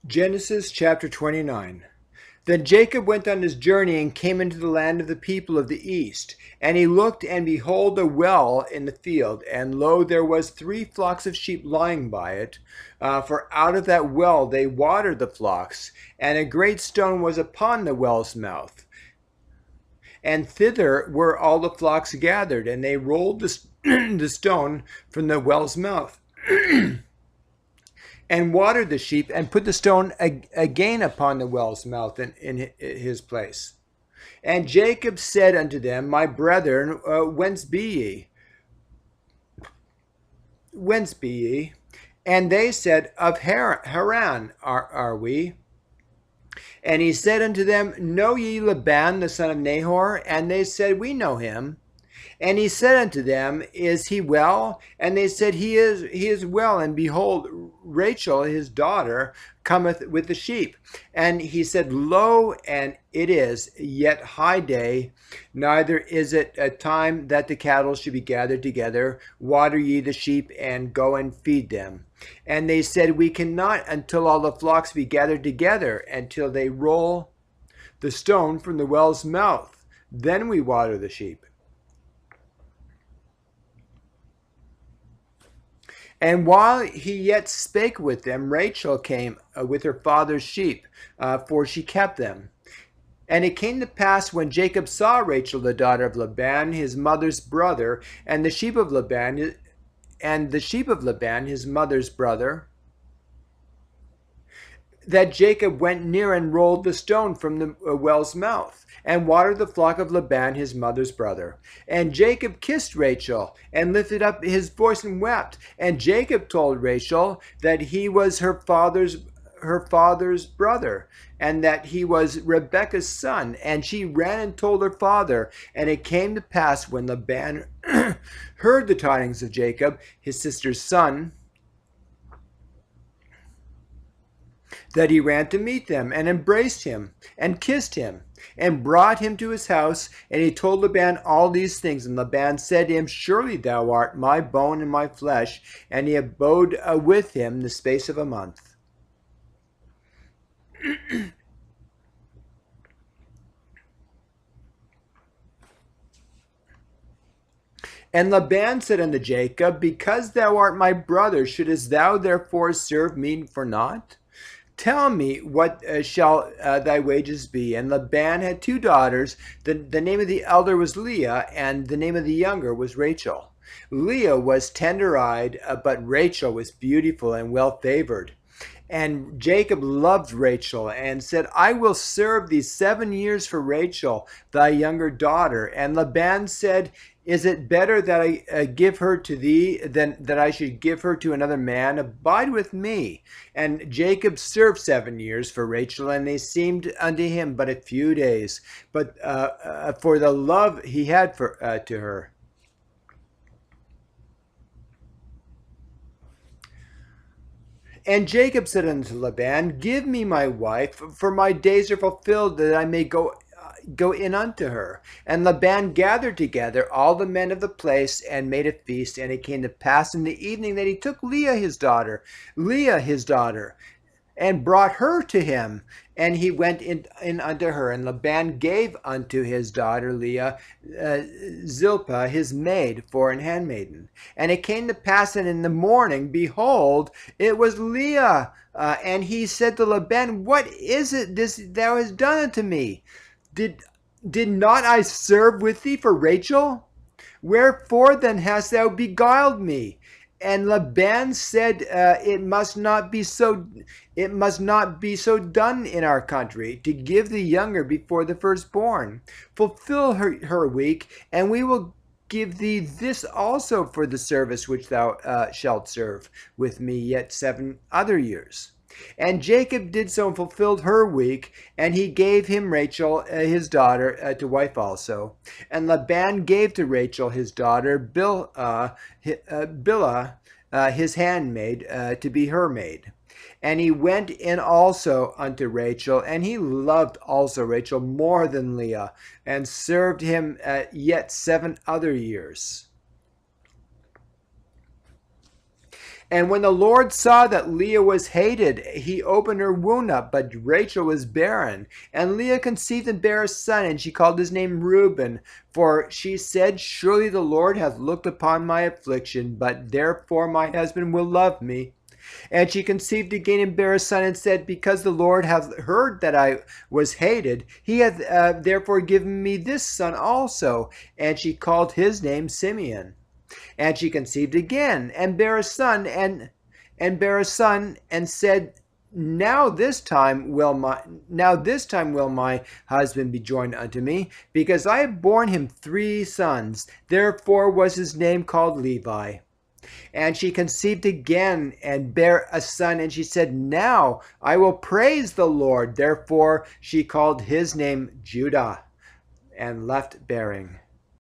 Genesis chapter 29. Then Jacob went on his journey and came into the land of the people of the east. And he looked, and behold, a well in the field. And lo, there was 3 flocks of sheep lying by it. For out of that well they watered the flocks. And a great stone was upon the well's mouth. And thither were all the flocks gathered. And they rolled the stone from the well's mouth and watered the sheep, and put the stone again upon the well's mouth in his place. And Jacob said unto them, My brethren, whence be ye? Whence be ye? And they said, Of Haran are we. And he said unto them, Know ye Laban the son of Nahor? And they said, We know him. And he said unto them, Is he well? And they said, He is well. And behold, Rachel his daughter cometh with the sheep. And he said, Lo, and it is yet high day, neither is it a time that the cattle should be gathered together. Water ye the sheep, and go and feed them. And they said, We cannot until all the flocks be gathered together, until they roll the stone from the well's mouth. Then we water the sheep. And while he yet spake with them, Rachel came with her father's sheep, for she kept them. And it came to pass, when Jacob saw Rachel the daughter of Laban, his mother's brother, and the sheep of Laban, his mother's brother, that Jacob went near and rolled the stone from the well's mouth, and watered the flock of Laban his mother's brother. And Jacob kissed Rachel, and lifted up his voice and wept. And Jacob told Rachel that he was her father's brother, and that he was Rebekah's son. And she ran and told her father. And it came to pass, when Laban heard the tidings of Jacob, his sister's son, that he ran to meet them, and embraced him, and kissed him, and brought him to his house. And he told Laban all these things. And Laban said to him, Surely thou art my bone and my flesh. And he abode with him the space of a month. And Laban said unto Jacob, Because thou art my brother, shouldest thou therefore serve me for naught? Tell me, what shall thy wages be? And Laban had 2 daughters. The name of the elder was Leah, and the name of the younger was Rachel. Leah was tender-eyed, but Rachel was beautiful and well-favored. And Jacob loved Rachel, and said, I will serve thee 7 years for Rachel, thy younger daughter. And Laban said, Is it better that I give her to thee than that I should give her to another man? Abide with me. And Jacob served 7 years for Rachel, and they seemed unto him but a few days, but for the love he had to her. And Jacob said unto Laban, Give me my wife, for my days are fulfilled, that I may go in unto her. And Laban gathered together all the men of the place, and made a feast. And it came to pass in the evening that he took Leah his daughter, and brought her to him. And he went in unto her. And Laban gave unto his daughter Leah Zilpah his maid for an handmaiden. And it came to pass that in the morning, behold, it was Leah. And he said to Laban, What is it this thou hast done unto me? Did not I serve with thee for Rachel? Wherefore then hast thou beguiled me? And Laban said, It must not be so done in our country, to give the younger before the firstborn. Fulfill her week, and we will give thee this also for the service which thou shalt serve with me yet 7 other years. And Jacob did so and fulfilled her week, and he gave him Rachel his daughter to wife also. And Laban gave to Rachel his daughter Bilhah his handmaid to be her maid. And he went in also unto Rachel, and he loved also Rachel more than Leah, and served him yet 7 other years. And when the Lord saw that Leah was hated, he opened her womb up, but Rachel was barren. And Leah conceived and bare a son, and she called his name Reuben. For she said, Surely the Lord hath looked upon my affliction, but therefore my husband will love me. And she conceived again and bare a son, and said, Because the Lord hath heard that I was hated, he hath therefore given me this son also. And she called his name Simeon. And she conceived again and bare a son, and said, Now this time will my husband be joined unto me, because I have borne him 3 sons. Therefore was his name called Levi. And she conceived again and bare a son, and she said, Now I will praise the Lord. Therefore she called his name Judah, and left bearing.